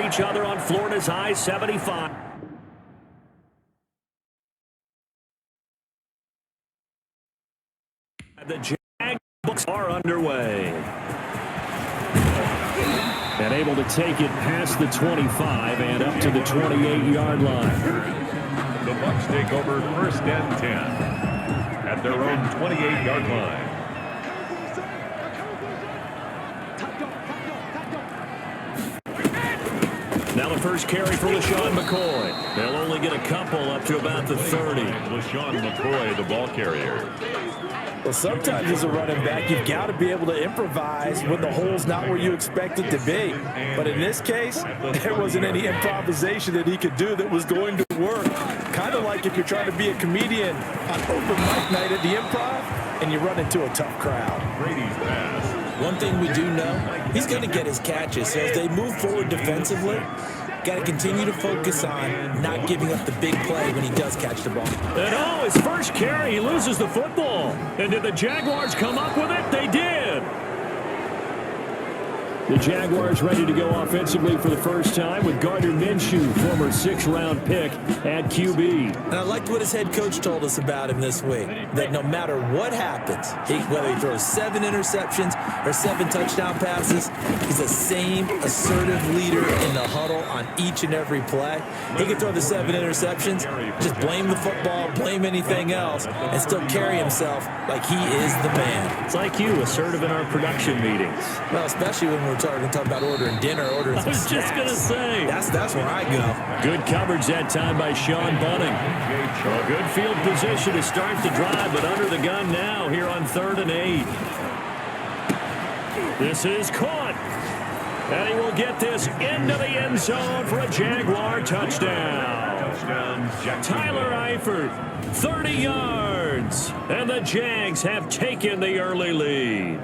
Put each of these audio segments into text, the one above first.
each other on Florida's high 75. The Jaguars are underway. And able to take it past the 25 and up to the 28-yard line. The Bucs take over 1st and 10 at their own 28-yard line. Now the first carry for LaShawn McCoy. They'll only get a couple up to about the 30. LaShawn McCoy, the ball carrier. Well, sometimes as a running back, you've got to be able to improvise when the hole's not where you expect it to be. But in this case, there wasn't any improvisation that he could do that was going to work. Kind of like if you're trying to be a comedian on open mic night at the Improv and you run into a tough crowd. Brady's pass. One thing we do know, he's going to get his catches. So as they move forward defensively, got to continue to focus on not giving up the big play when he does catch the ball. And his first carry, he loses the football. And did the Jaguars come up with it? They did. The Jaguars ready to go offensively for the first time with Gardner Minshew, former 6th-round pick at QB. And I liked what his head coach told us about him this week, that no matter what happens, whether he throws 7 interceptions or 7 touchdown passes, he's the same assertive leader in the huddle on each and every play. He can throw the 7 interceptions, just blame the football, blame anything else, and still carry himself like he is the man. It's like you, assertive in our production meetings. Well, especially when we're talking about ordering dinner, ordering some snacks. I was just going to say. That's where I go. Good coverage that time by Sean Bunting. A good field position to start the drive, but under the gun now here on 3rd and 8. This is caught. And he will get this into the end zone for a Jaguar touchdown. Tyler Eifert, 30 yards. And the Jags have taken the early lead.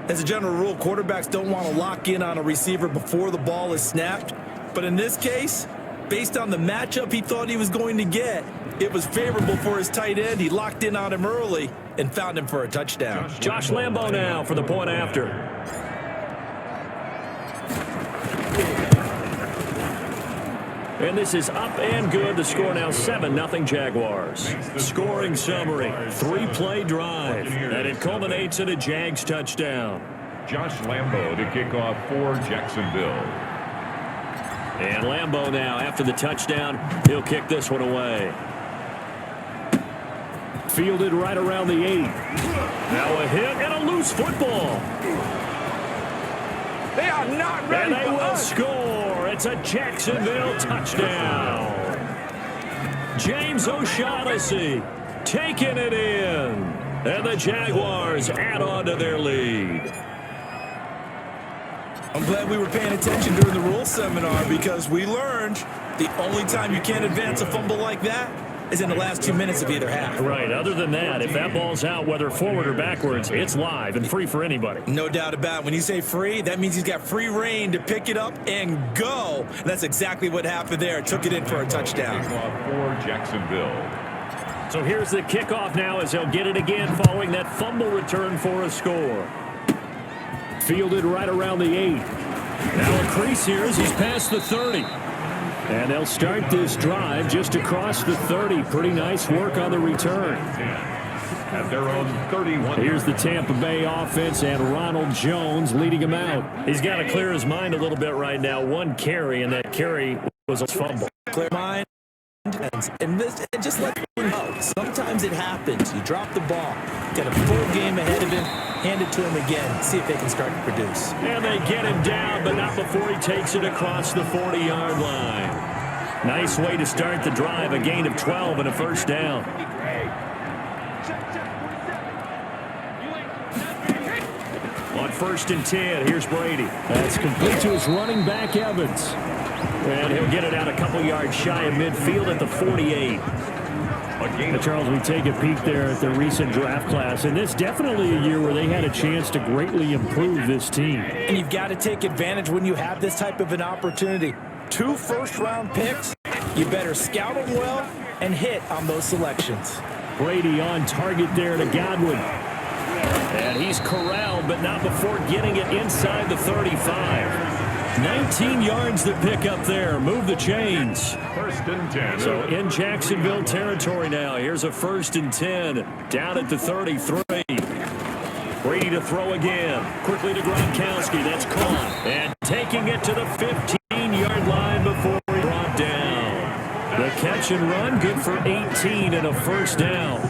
As a general rule, quarterbacks don't want to lock in on a receiver before the ball is snapped. But in this case, based on the matchup he thought he was going to get, it was favorable for his tight end. He locked in on him early and found him for a touchdown. Josh Lambo now for the point after. And this is up and good. The score now 7-0 Jaguars. Scoring summary, 3-play drive, and it culminates in a Jags touchdown. Josh Lambo to kick off for Jacksonville. And Lambo now, after the touchdown, he'll kick this one away. Fielded right around the 8. Now a hit and a loose football. They are not ready. And they will score. It's a Jacksonville touchdown. James O'Shaughnessy taking it in. And the Jaguars add on to their lead. I'm glad we were paying attention during the rules seminar because we learned the only time you can't advance a fumble like that is in the last 2 minutes of either half. Right. Other than that, if that ball's out, whether forward or backwards, it's live and free for anybody. No doubt about it. When you say free, that means he's got free reign to pick it up and go. And that's exactly what happened there. Took it in for a touchdown. For Jacksonville. So here's the kickoff now as they'll get it again following that fumble return for a score. Fielded right around the 8. Now a crease here as he's past the 30. And they'll start this drive just across the 30. Pretty nice work on the return. At their own 31. Here's the Tampa Bay offense and Ronald Jones leading him out. He's got to clear his mind a little bit right now. 1 carry, and that carry was a fumble. Clear mind. And just let him know. Sometimes it happens. You drop the ball. Got a full game ahead of him. Hand it to him again. See if they can start to produce. And they get him down, but not before he takes it across the 40-yard line. Nice way to start the drive. A gain of 12 and a first down. On 1st and 10, here's Brady. That's complete to his running back, Evans. And he'll get it out a couple yards shy of midfield at the 48. Charles, we take a peek there at the recent draft class, and this definitely a year where they had a chance to greatly improve this team. And you've got to take advantage when you have this type of an opportunity. 2 first-round picks, you better scout them well and hit on those selections. Brady on target there to Godwin. And he's corralled, but not before getting it inside the 35. 19 yards to pick up there. Move the chains. First and 10. So in Jacksonville territory now. Here's a first and 10. Down at the 33. Brady to throw again. Quickly to Gronkowski. That's caught. And taking it to the 15-yard line before he brought down. The catch and run, good for 18 and a first down.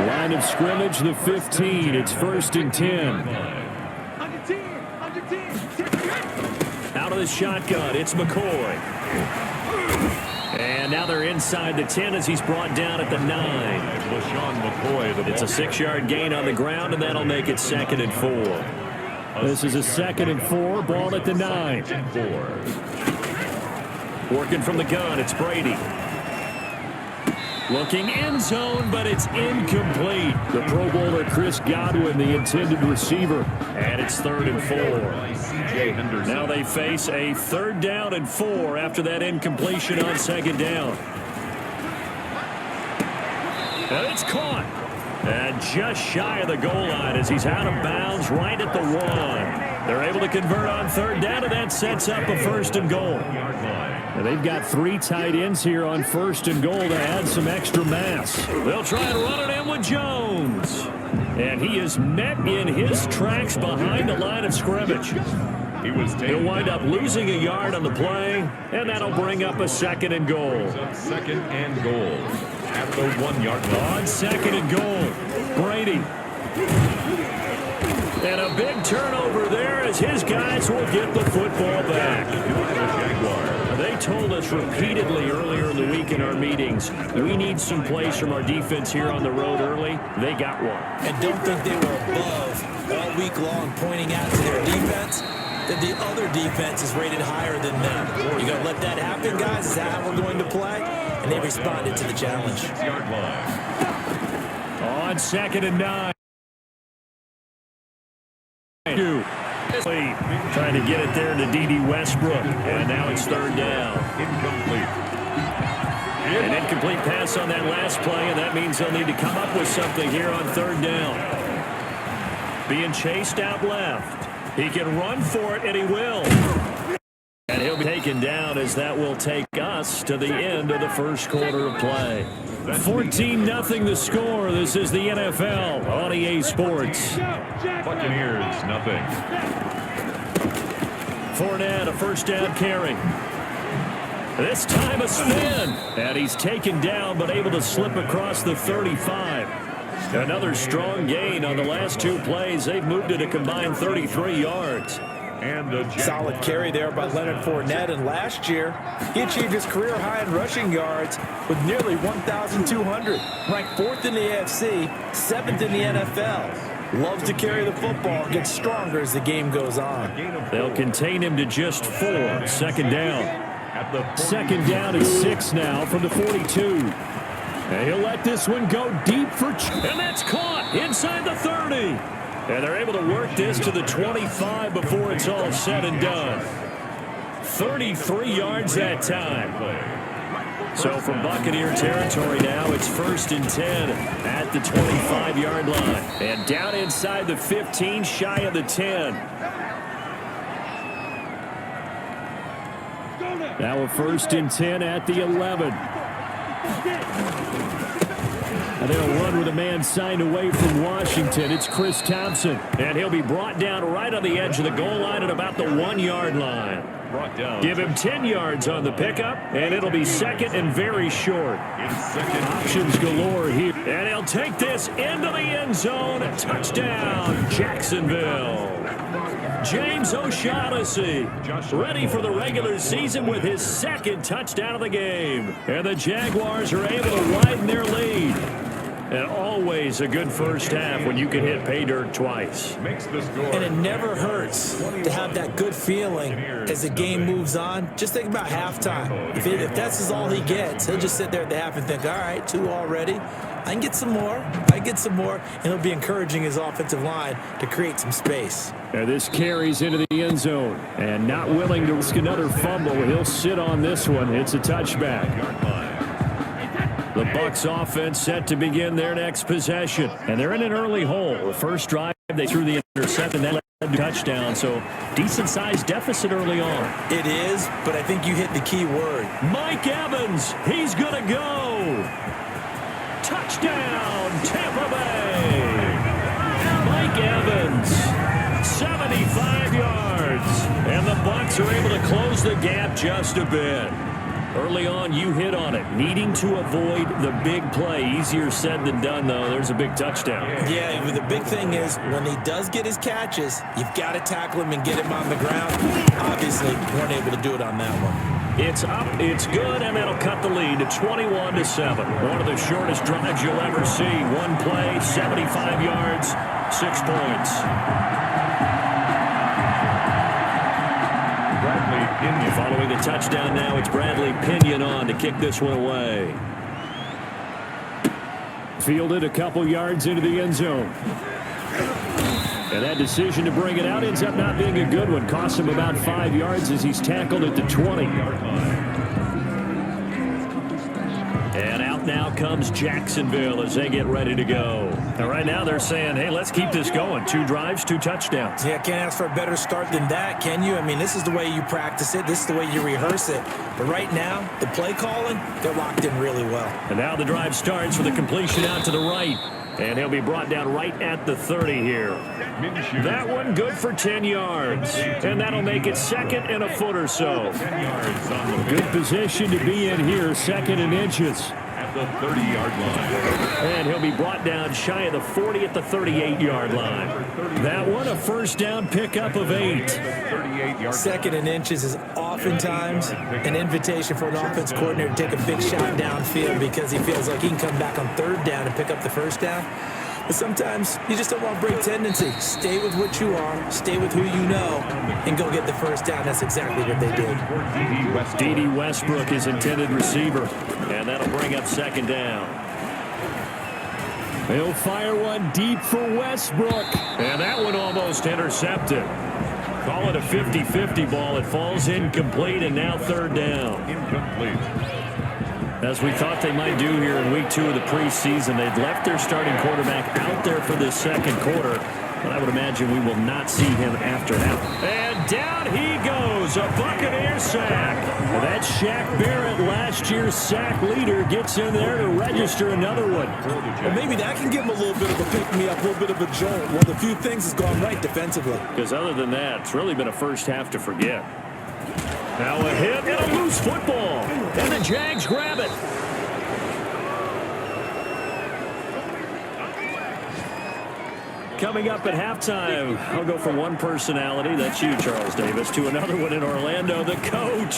Line of scrimmage, the 15. It's first and 10. Out of the shotgun, it's McCoy. And now they're inside the 10 as he's brought down at the 9. It's a 6-yard gain on the ground, and that'll make it second and 4. This is a second and 4, ball at the 9. Working from the gun, it's Brady. Looking end zone, but it's incomplete. The Pro Bowler Chris Godwin, the intended receiver. And it's third and 4. Now they face a third down and 4 after that incompletion on second down. And it's caught. And just shy of the goal line as he's out of bounds right at the 1. They're able to convert on third down, and that sets up a first and goal. And they've got 3 tight ends here on first and goal to add some extra mass. They'll try and run it in with Jones. And he is met in his tracks behind the line of scrimmage. He'll wind up losing a yard on the play, and that'll bring up a second and goal. Second and goal at the 1-yard line. On second and goal, Brady. And a big turnover there as his guys will get the football back. They told us repeatedly earlier in the week in our meetings, we need some plays from our defense here on the road early. They got one. And don't think they were above all week long pointing out to their defense that the other defense is rated higher than them. You got to let that happen, guys. Is that how we're going to play? And they responded to the challenge. On second and 9. Trying to get it there to D.D. Westbrook. And now it's third down. Incomplete. An incomplete pass on that last play, and that means they'll need to come up with something here on third down. Being chased out left. He can run for it, and he will. And he'll be taken down as that will take us to the end of the first quarter of play. 14-0 the score. This is the NFL on EA Sports. Buccaneers, nothing. Fournette, a first down carry. This time a spin. And he's taken down but able to slip across the 35. Another strong gain on the last 2 plays. They've moved it a combined 33 yards. And a solid carry there by Leonard Fournette. And last year, he achieved his career high in rushing yards with nearly 1,200. Ranked 4th in the AFC, 7th in the NFL. Loves to carry the football, gets stronger as the game goes on. They'll contain him to just 4. Second down. Second down is 6 now from the 42. And he'll let this one go deep for... And that's caught inside the 30. And they're able to work this to the 25 before it's all said and done. 33 yards that time. So from Buccaneer territory now, it's first and 10 at the 25-yard line. And down inside the 15, shy of the 10. Now a first and 10 at the 11. And they'll run with a man signed away from Washington. It's Chris Thompson. And he'll be brought down right on the edge of the goal line at about the 1-yard line. Give him 10 yards on the pickup, and it'll be second and very short. Options galore here. And he'll take this into the end zone. A touchdown, Jacksonville. James O'Shaughnessy ready for the regular season with his second touchdown of the game. And the Jaguars are able to widen their lead. And always a good first half when you can hit pay dirt twice. And it never hurts to have that good feeling as the game moves on. Just think about halftime. If that's all he gets, he'll just sit there at the half and think, all right, 2 already. I can get some more. And he'll be encouraging his offensive line to create some space. And this carries into the end zone. And not willing to risk another fumble, he'll sit on this one. It's a touchback. The Bucs offense set to begin their next possession. And they're in an early hole. The first drive, they threw the interception. That touchdown, so decent-sized deficit early on. It is, but I think you hit the key word. Mike Evans, he's going to go. Touchdown, Tampa Bay. Mike Evans, 75 yards. And the Bucs are able to close the gap just a bit. Early on, you hit on it. Needing to avoid the big play. Easier said than done, though. There's a big touchdown. Yeah, the big thing is when he does get his catches, you've got to tackle him and get him on the ground. Obviously, weren't able to do it on that one. It's up, it's good, and that'll cut the lead to 21-7. One of the shortest drives you'll ever see. One play, 75 yards, 6 points. Following the touchdown now, it's Bradley Pinion on to kick this one away. Fielded a couple yards into the end zone. And that decision to bring it out ends up not being a good one. Costs him about 5 yards as he's tackled at the 20-yard line. And out now comes Jacksonville as they get ready to go. And right now they're saying, hey, let's keep this going. 2 drives, 2 touchdowns. Yeah, can't ask for a better start than that, can you? I mean, this is the way you practice it. This is the way you rehearse it. But right now, the play calling, they're locked in really well. And now the drive starts with a completion out to the right. And he'll be brought down right at the 30 here. That one good for 10 yards. And that'll make it 2nd and a foot or so. Good position to be in here, 2nd and inches. At the 30-yard line. And he'll be brought down shy of the 40 at the 38-yard line. That one a first down pickup of 8. 2nd and inches is oftentimes an invitation for an offense coordinator to take a big shot downfield because he feels like he can come back on 3rd down and pick up the first down. But sometimes you just don't want to break tendency. Stay with what you are, stay with who you know, and go get the first down. That's exactly what they did. D.D. Westbrook, his intended receiver, and that'll bring up 2nd down. He'll fire one deep for Westbrook, and that one almost intercepted. Call it a 50-50 ball. It falls incomplete, and now 3rd down. Incomplete. As we thought they might do here in week 2 of the preseason, they'd left their starting quarterback out there for this 2nd quarter. But I would imagine we will not see him after that. And down he goes, a Buccaneers sack. Well, that's Shaq Barrett, last year's sack leader, gets in there to register another one. Well, maybe that can give him a little bit of a pick-me-up, a little bit of a jolt. Well, the few things has gone right defensively. Because other than that, it's really been a first half to forget. Now a hit and a loose football. And the Jags grab it. Coming up at halftime, I'll go from one personality, that's you, Charles Davis, to another one in Orlando, the coach.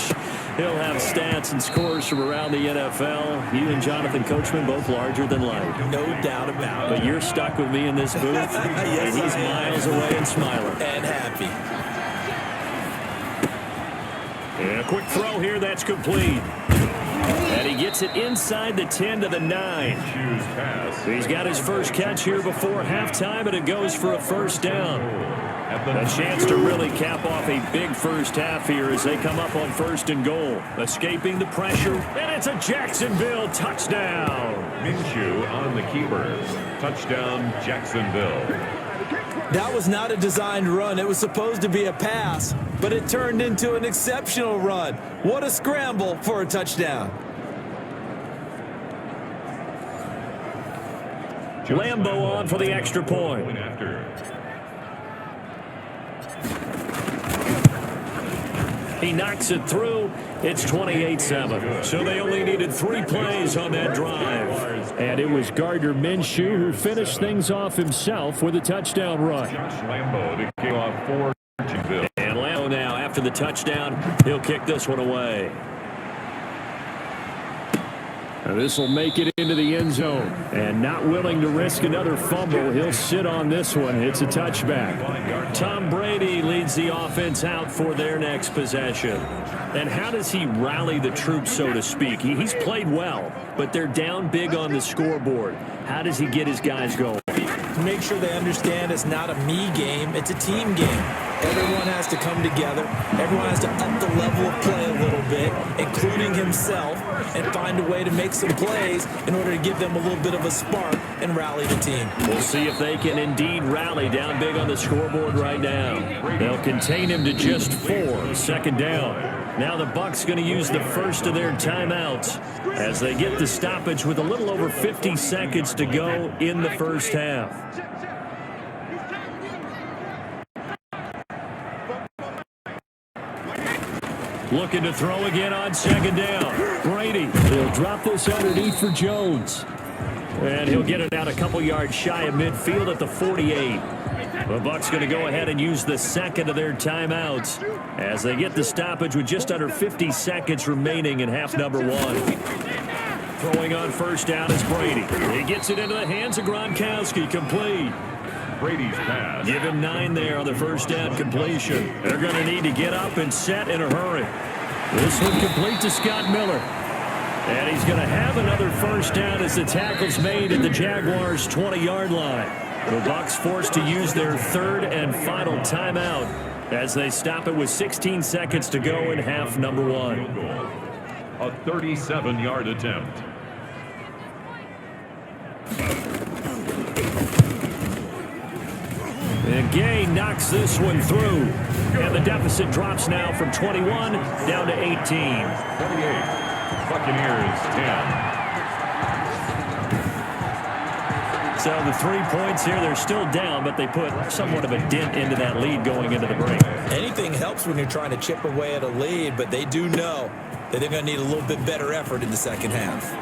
He'll have stats and scores from around the NFL. You and Jonathan Coachman both larger than life. No doubt about it. But you're stuck with me in this booth, yes, and he's miles away and smiling. And happy. And a quick throw here, that's complete. And he gets it inside the 10 to the 9. He's got his first catch here before halftime, and it goes for a first down. A chance to really cap off a big first half here as they come up on 1st and goal. Escaping the pressure, and it's a Jacksonville touchdown. Minshew on the keeper. Touchdown, Jacksonville. That was not a designed run. It was supposed to be a pass, but it turned into an exceptional run. What a scramble for a touchdown. Lambo on for the extra point. He knocks it through. It's 28-7. So they only needed 3 plays on that drive. And it was Gardner Minshew who finished things off himself with a touchdown run. Lambo to kick off for Jacksonville. And Lambo now, after the touchdown, he'll kick this one away. This will make it into the end zone. And not willing to risk another fumble, he'll sit on this one. It's a touchback. Tom Brady leads the offense out for their next possession. And how does he rally the troops, so to speak? He's played well, but they're down big on the scoreboard. How does he get his guys going? Make sure they understand it's not a me game, it's a team game. Everyone has to come together. Everyone has to up the level of play a little bit, including himself, and find a way to make some plays in order to give them a little bit of a spark and rally the team. We'll see if they can indeed rally down big on the scoreboard right now. They'll contain him to just 4, second down. Now the Bucs going to use the first of their timeouts as they get the stoppage with a little over 50 seconds to go in the first half. Looking to throw again on second down. Brady, he'll drop this underneath for Jones. And he'll get it out a couple yards shy of midfield at the 48. The Bucs going to go ahead and use the second of their timeouts as they get the stoppage with just under 50 seconds remaining in half number 1. Throwing on first down is Brady. He gets it into the hands of Gronkowski, complete. Brady's pass. Give him 9 there on the first down completion. They're going to need to get up and set in a hurry. This one complete to Scott Miller. And he's going to have another first down as the tackle's made at the Jaguars' 20-yard line. The Bucs forced to use their third and final timeout as they stop it with 16 seconds to go in half number 1. A 37-yard attempt. And Gay knocks this one through. And the deficit drops now from 21 down to 18. 28. Buccaneers 10. So the 3 points here, they're still down, but they put somewhat of a dent into that lead going into the break. Anything helps when you're trying to chip away at a lead, but they do know that they're going to need a little bit better effort in the second half.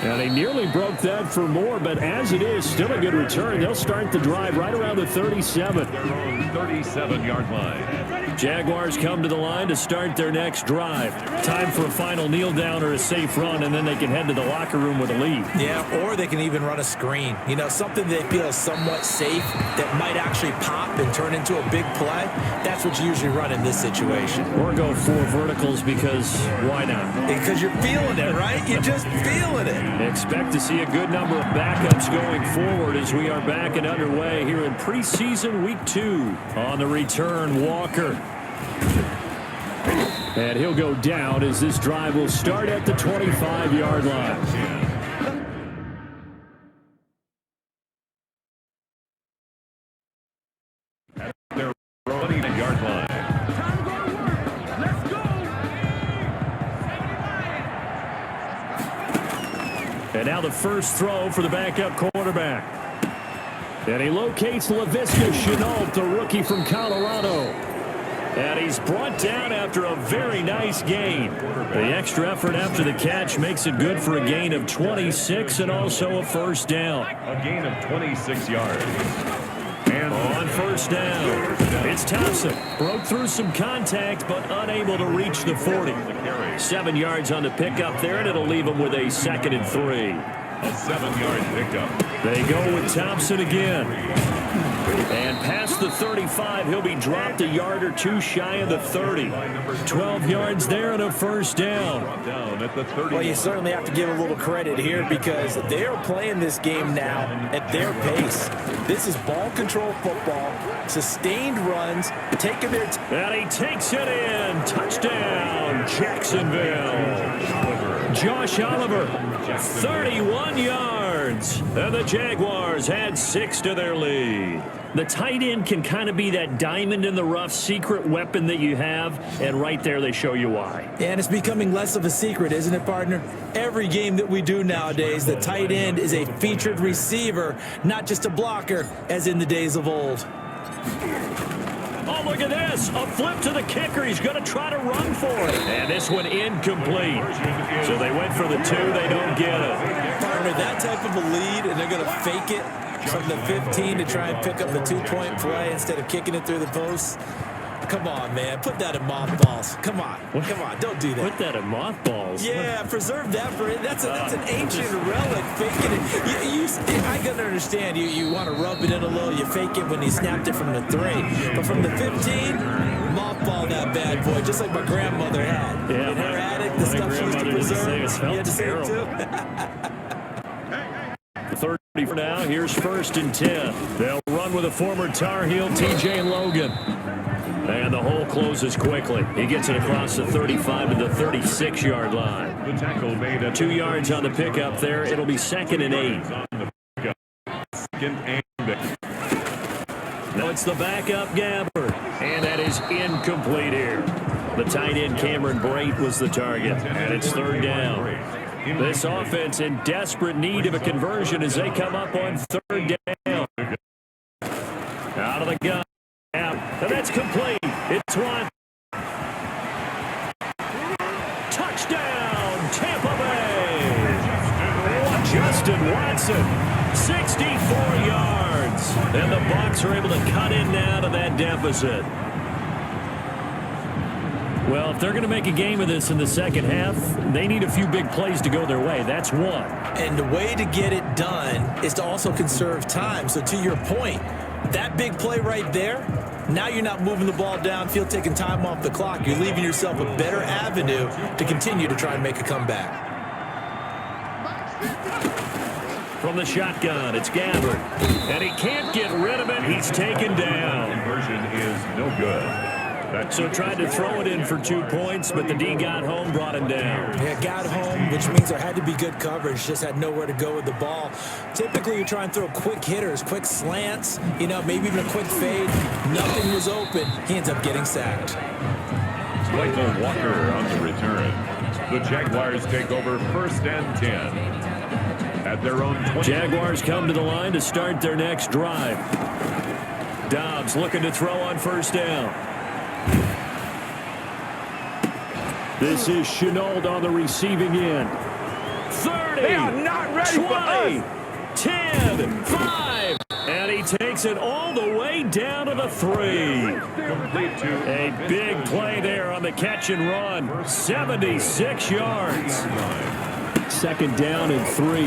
And they nearly broke that for more, but as it is, still a good return. They'll start the drive right around the 37. Their own 37-yard line. Jaguars come to the line to start their next drive. Time for a final kneel down or a safe run, and then they can head to the locker room with a lead. Yeah, or they can even run a screen. You know, something they feel is somewhat safe that might actually pop and turn into a big play. That's what you usually run in this situation. Or go 4 verticals because why not? Because you're feeling it, right? You're just feeling it. Expect to see a good number of backups going forward as we are back and underway here in preseason week 2. On the return, Walker. And he'll go down as this drive will start at the 25-yard line. At their 20-yard line. And now the first throw for the backup quarterback. And he locates Laviska Shenault, the rookie from Colorado. And he's brought down after a very nice gain. The extra effort after the catch makes it good for a gain of 26 and also a first down. A gain of 26 yards. And on first down, it's Thompson. Broke through some contact, but unable to reach the 40. 7 yards on the pickup there, and it'll leave him with a 2nd and 3. A 7-yard pickup. They go with Thompson again. And past the 35, he'll be dropped a yard or 2 shy of the 30. 12 yards there and a first down. Down at the 30. Well, you certainly have to give a little credit here because they are playing this game now at their pace. This is ball control football, sustained runs, taking their time. And he takes it in. Touchdown, Jacksonville. Josh Oliver, 31 yards. And the Jaguars had 6 to their lead. The tight end can kind of be that diamond in the rough secret weapon that you have, and right there they show you why. And it's becoming less of a secret, isn't it, partner? Every game that we do nowadays, the tight end is a featured receiver, not just a blocker, as in the days of old. Oh, look at this. A flip to the kicker. He's going to try to run for it. And this one incomplete. So they went for the 2. They don't get it. Partner, that type of a lead, and they're going to fake it from the 15 to try and pick up the 2-point play instead of kicking it through the posts. Come on, man. Put that in mothballs. Come on. Come on. Don't do that. Put that in mothballs? Yeah, preserve that for it. That's an ancient relic. Faking it. I can understand. You want to rub it in a little. You fake it when he snapped it from the 3. But from the 15, mothball that bad boy, just like my grandmother had. Yeah, in her attic, the stuff she used to preserve. You had to say it too. The third For now, here's 1st and 10. They'll run with a former Tar Heel, TJ Logan. And the hole closes quickly. He gets it across the 35 to the 36-yard line. The tackle made at 2 yards on the pickup there. It'll be 2nd and 8. Now it's the backup Gabbard. And that is incomplete here. The tight end Cameron Brate was the target. And it's 3rd down. This offense in desperate need of a conversion as they come up on 3rd down. Out of the gun. And that's complete. It's one. Touchdown, Tampa Bay. Justin Watson, 64 yards. And the Bucs are able to cut in now to that deficit. Well, if they're going to make a game of this in the second half, they need a few big plays to go their way. That's one. And the way to get it done is to also conserve time. So to your point, that big play right there, now you're not moving the ball downfield, taking time off the clock. You're leaving yourself a better avenue to continue to try and make a comeback. From the shotgun, it's Gabbard. And he can't get rid of it. He's taken down. Conversion is no good. So tried to throw it in for 2 points, but the D got home, brought him down. Yeah, got home, which means there had to be good coverage. Just had nowhere to go with the ball. Typically, you try and throw quick hitters, quick slants, maybe even a quick fade. Nothing was open. He ends up getting sacked. Michael Walker on the return. The Jaguars take over 1st and 10. At their own 20. Jaguars come to the line to start their next drive. Dobbs looking to throw on 1st down. This is Chenault on the receiving end. 30, they are not ready 20, for us. 10, 5, and he takes it all the way down to the 3. Complete to A big play there on the catch and run. 76 yards. 2nd down and 3.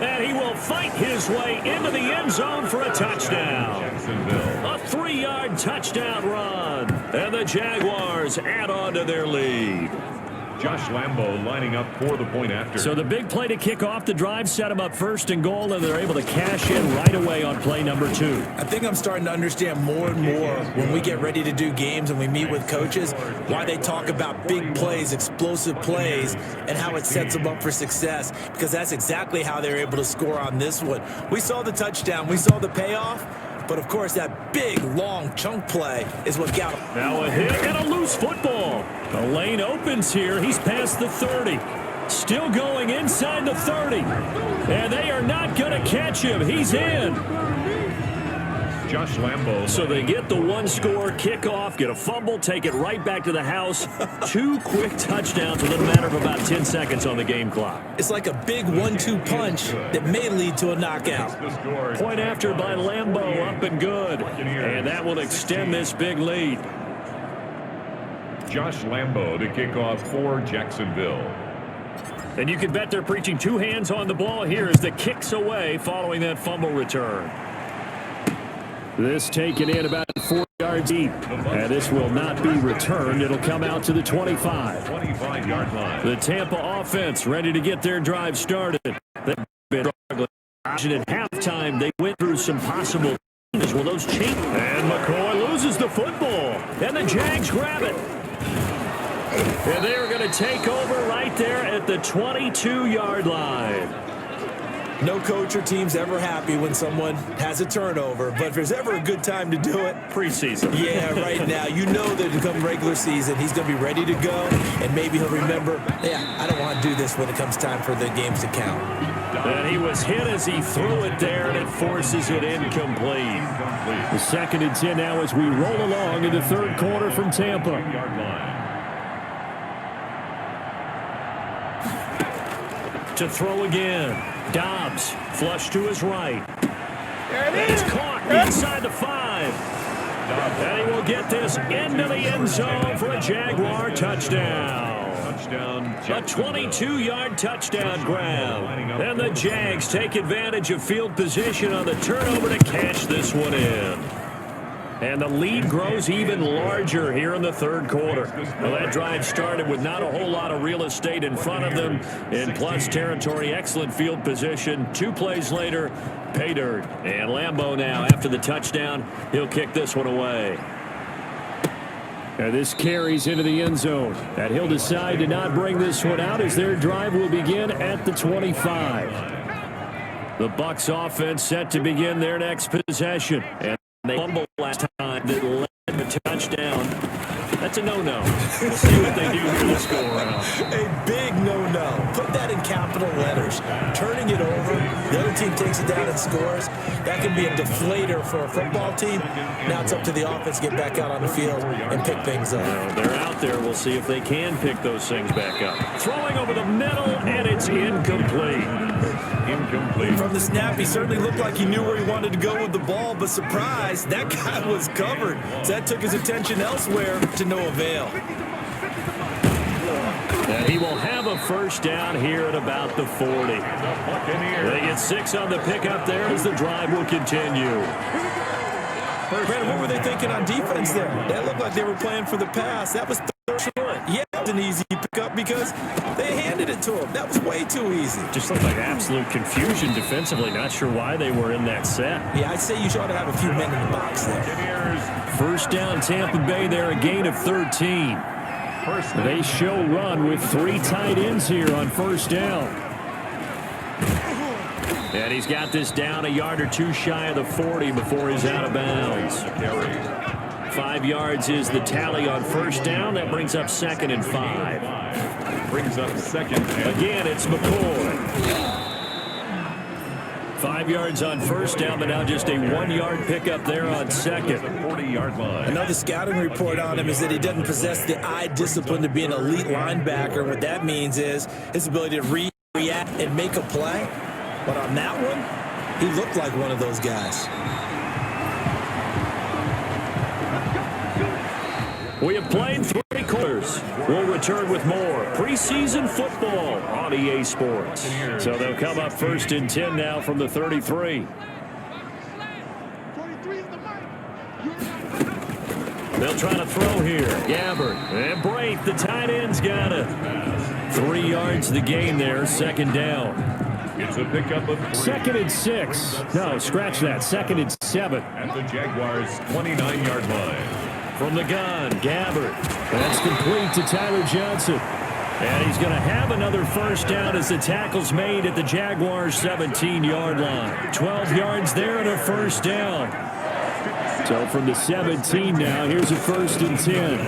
And he will fight his way into the end zone for a touchdown. Jacksonville. A 3-yard touchdown run. And the Jaguars add on to their lead. Josh Lambo lining up for the point after. So the big play to kick off the drive set them up 1st and goal, and they're able to cash in right away on play number 2. I think I'm starting to understand more and more when we get ready to do games and we meet with coaches why they talk about big plays, explosive plays, and how it sets them up for success, because that's exactly how they're able to score on this one. We saw the touchdown. We saw the payoff. But, of course, that big, long chunk play is what got him. Now a hit and a loose football. The lane opens here. He's past the 30. Still going inside the 30. And they are not going to catch him. He's in. Josh Lambo. So they get the 1-score kickoff, get a fumble, take it right back to the house. 2 quick touchdowns within a matter of about 10 seconds on the game clock. It's like a big 1-2 punch that may lead to a knockout. Point after by Lambo, up and good. And that will extend this big lead. Josh Lambo to kick off for Jacksonville. And you can bet they're preaching 2 hands on the ball here as the kick's away following that fumble return. This taken in about 4 yards deep. And this will not be returned. It'll come out to the 25. 25-yard line. The Tampa offense ready to get their drive started. They've been struggling. At halftime, they went through some possible changes. Well, those changes. And McCoy loses the football. And the Jags grab it. And they are going to take over right there at the 22-yard line. No coach or team's ever happy when someone has a turnover, but if there's ever a good time to do it, preseason. Yeah, right now. You know that to come regular season, he's going to be ready to go, and maybe he'll remember, yeah, I don't want to do this when it comes time for the games to count. And he was hit as he threw it there, and it forces it incomplete. The 2nd and 10 now as we roll along in the 3rd quarter from Tampa. To throw again. Dobbs, flush to his right. There it is. It's caught inside the 5. And he will get this into the end zone for a Jaguar touchdown. A 22-yard touchdown grab. And the Jags take advantage of field position on the turnover to cash this one in. And the lead grows even larger here in the third quarter. Well, that drive started with not a whole lot of real estate in front of them. In plus territory, excellent field position. 2 plays later, pay dirt. And Lambeau now, after the touchdown, he'll kick this one away. And this carries into the end zone. And he'll decide to not bring this one out as their drive will begin at the 25. The Bucs offense set to begin their next possession. And they fumbled last time that led to touchdown. That's a no-no. We'll see what they do here this go-around. A big no-no. Put that in capital letters. Turning it over, the other team takes it down and scores. That can be a deflator for a football team. Now it's up to the offense to get back out on the field and pick things up. Well, they're out there. We'll see if they can pick those things back up. Throwing over the middle, and it's incomplete. From the snap, he certainly looked like he knew where he wanted to go with the ball, but surprise, that guy was covered. So that took his attention elsewhere to no avail. And he will have a first down here at about the 40. They get 6 on the pickup there as the drive will continue. Brandon, what were they thinking on defense there? That looked like they were playing for the pass. That was third short. Yeah, it was an easy pickup because they handed it to him. That was way too easy. Just looked like absolute confusion defensively. Not sure why they were in that set. Yeah, I'd say you ought to have a few men in the box there. First down, Tampa Bay there, a gain of 13. They show run with 3 tight ends here on first down. And he's got this down a yard or 2 shy of the 40 before he's out of bounds. 5 yards is the tally on first down. That brings up 2nd and 5. Brings up 2nd. Again, it's McCoy. 5 yards on first down, but now just a 1-yard pickup there on 2nd. 40-yard line. Another scouting report on him is that he doesn't possess the eye discipline to be an elite linebacker. What that means is his ability to react and make a play. But on that one, he looked like one of those guys. We have played 3 quarters. We'll return with more preseason football on EA Sports. So they'll come up 1st and 10 now from the 33. They'll try to throw here. Gabbert and Brate, the tight end's got it. 3 yards the gain there, 2nd down. It's a pickup of 3. 2nd and 6. No, scratch that. 2nd and 7. At the Jaguars' 29-yard line. From the gun, Gabbert. That's complete to Tyler Johnson. And he's going to have another first down as the tackle's made at the Jaguars' 17-yard line. 12 yards there and a first down. So from the 17 now, here's a 1st and 10.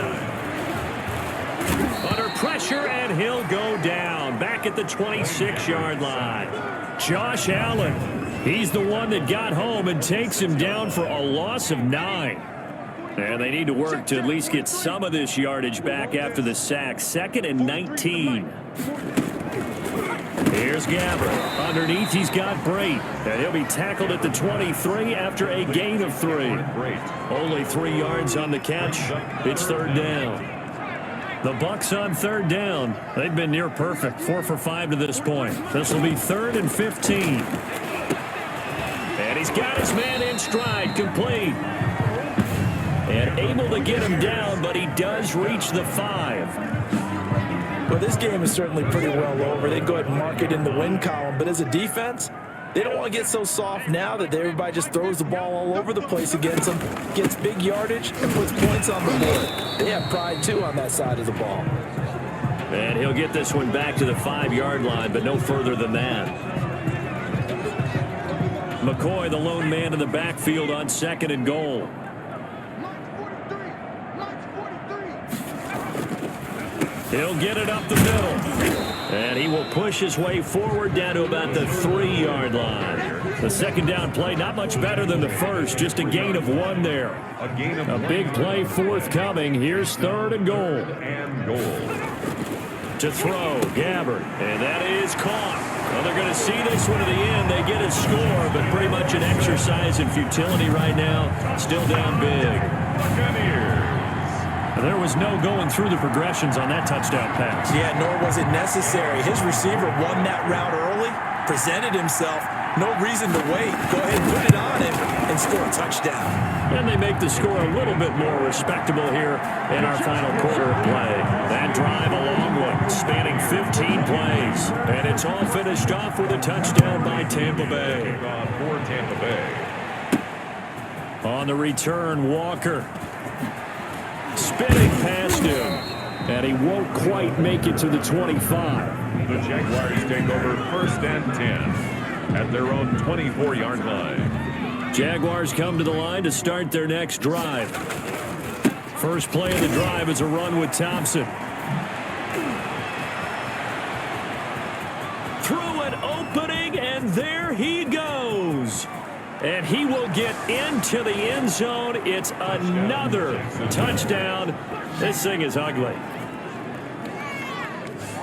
Under pressure, and he'll go down. Back at the 26-yard line. Josh Allen. He's the one that got home and takes him down for a loss of 9. And they need to work to at least get some of this yardage back after the sack. 2nd and 19. Here's Gabbert. Underneath, he's got Brate. And he'll be tackled at the 23 after a gain of 3. Only 3 yards on the catch. It's 3rd down. The Bucs on 3rd down. They've been near perfect. 4 for 5 to this point. This will be 3rd and 15. And he's got his man in stride. Complete. And able to get him down, but he does reach the 5. Well, this game is certainly pretty well over. They go ahead and mark it in the win column. But as a defense, they don't want to get so soft now that everybody just throws the ball all over the place against them, gets big yardage, and puts points on the board. They have pride, too, on that side of the ball. And he'll get this one back to the 5-yard line, but no further than that. McCoy, the lone man in the backfield on 2nd and goal. He'll get it up the middle. And he will push his way forward down to about the 3-yard line. The 2nd down play, not much better than the first. Just a gain of 1 there. A big play forthcoming. Here's 3rd and goal. To throw, Gabbert. And that is caught. Well, they're going to see this one to the end. They get a score, but pretty much an exercise in futility right now. Still down big. Buccaneers. There was no going through the progressions on that touchdown pass. Yeah, nor was it necessary. His receiver won that route early, presented himself. No reason to wait. Go ahead and put it on him and score a touchdown. And they make the score a little bit more respectable here in our final quarter of play. That drive, a long one, spanning 15 plays. And it's all finished off with a touchdown by Tampa Bay. For Tampa Bay. On the return, Walker. Spinning past him. And he won't quite make it to the 25. The Jaguars take over 1st and 10 at their own 24-yard line. Jaguars come to the line to start their next drive. First play of the drive is a run with Thompson. Through an opening, and there he goes. And he will get into the end zone. It's another touchdown. This thing is ugly.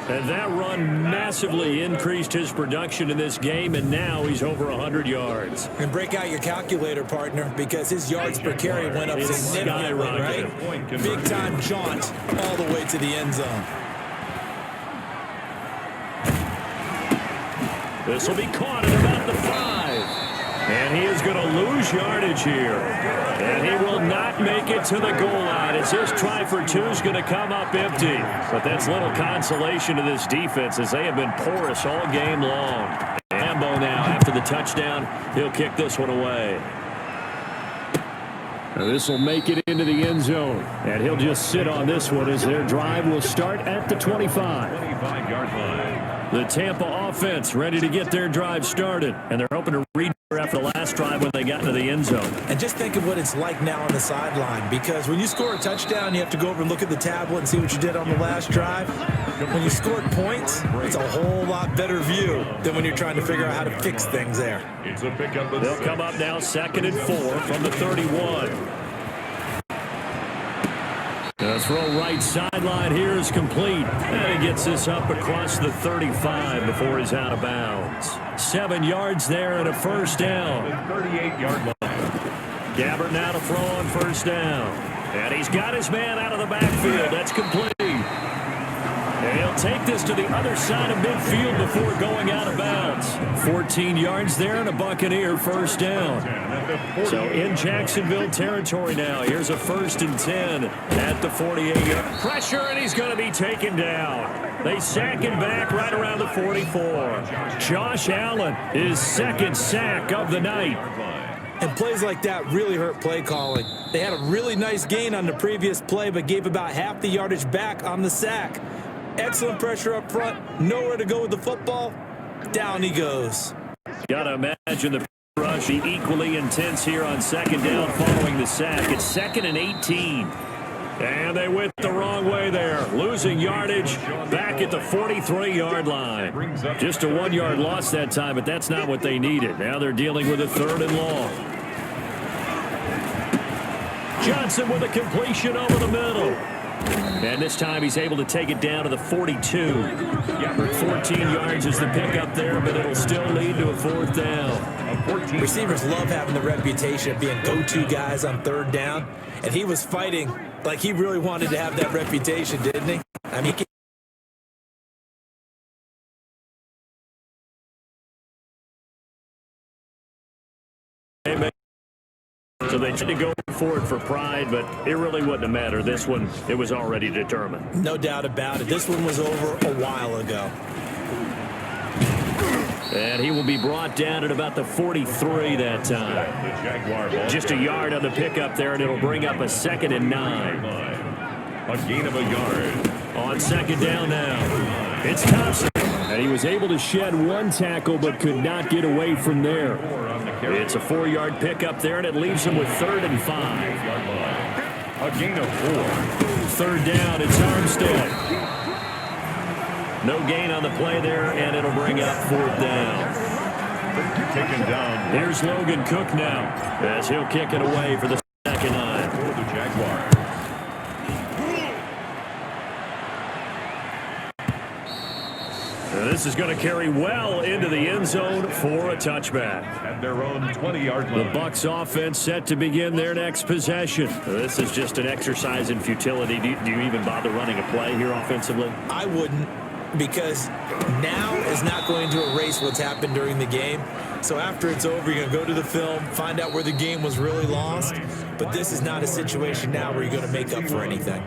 And that run massively increased his production in this game, and now he's over 100 yards. And break out your calculator, partner, because his yards per carry went up significantly, right? Big-time jaunt all the way to the end zone. This will be caught at about the 5. And he is going to lose yardage here. And he will not make it to the goal line as his try for 2 is going to come up empty. But that's little consolation to this defense as they have been porous all game long. Lambo now after the touchdown. He'll kick this one away. This will make it into the end zone. And he'll just sit on this one as their drive will start at the 25. 25-yard line. The Tampa offense ready to get their drive started. And they're hoping to read after the last drive when they got into the end zone. And just think of what it's like now on the sideline, because when you score a touchdown, you have to go over and look at the tablet and see what you did on the last drive. When you scored points, it's a whole lot better view than when you're trying to figure out how to fix things there. It's a pickup. They'll come up now 2nd and 4 from the 31. The throw right sideline here is complete. And he gets this up across the 35 before he's out of bounds. 7 yards there and a first down. 38-yard line. Gabbert now to throw on first down. And he's got his man out of the backfield. That's complete. And he'll take this to the other side of midfield before going out of bounds. 14 yards there and a Buccaneer first down. So in Jacksonville territory now. Here's a 1st and 10 at the 48-yard. Pressure, and he's going to be taken down. They sack him back right around the 44. Josh Allen, his 2nd sack of the night. And plays like that really hurt play calling. They had a really nice gain on the previous play, but gave about half the yardage back on the sack. Excellent pressure up front. Nowhere to go with the football. Down he goes. Got to imagine the rush be equally intense here on 2nd down following the sack. It's 2nd and 18. And they went the wrong way there. Losing yardage back at the 43-yard line. Just a 1-yard loss that time, but that's not what they needed. Now they're dealing with a 3rd and long. Johnson with a completion over the middle. And this time he's able to take it down to the 42. 14 yards is the pickup there, but it'll still lead to a 4th down. Receivers love having the reputation of being go-to guys on 3rd down. And he was fighting like he really wanted to have that reputation, didn't he? I mean, so they tried to go for it for pride, but it really wouldn't have mattered. This one, it was already determined. no doubt about it. This one was over a while ago. And he will be brought down at about the 43 that time. Just a yard on the pickup there, and it'll bring up a 2nd and 9. A gain of a yard. On 2nd down now, it's Thompson. And he was able to shed 1 tackle, but could not get away from there. It's a 4-yard pickup there, and it leaves him with 3rd and 5. A gain of 4. 3rd down, it's Armstead. No gain on the play there, and it'll bring up 4th down. Taken down. Here's Logan Cook now, as he'll kick it away for the 2nd line. For the Jaguars. This is going to carry well into the end zone for a touchback. At their own 20-yard line. The Bucs offense set to begin their next possession. This is just an exercise in futility. Do you even bother running a play here offensively? I wouldn't. because now is not going to erase what's happened during the game. So after it's over, you're going to go to the film, find out where the game was really lost. But this is not a situation now where you're going to make up for anything.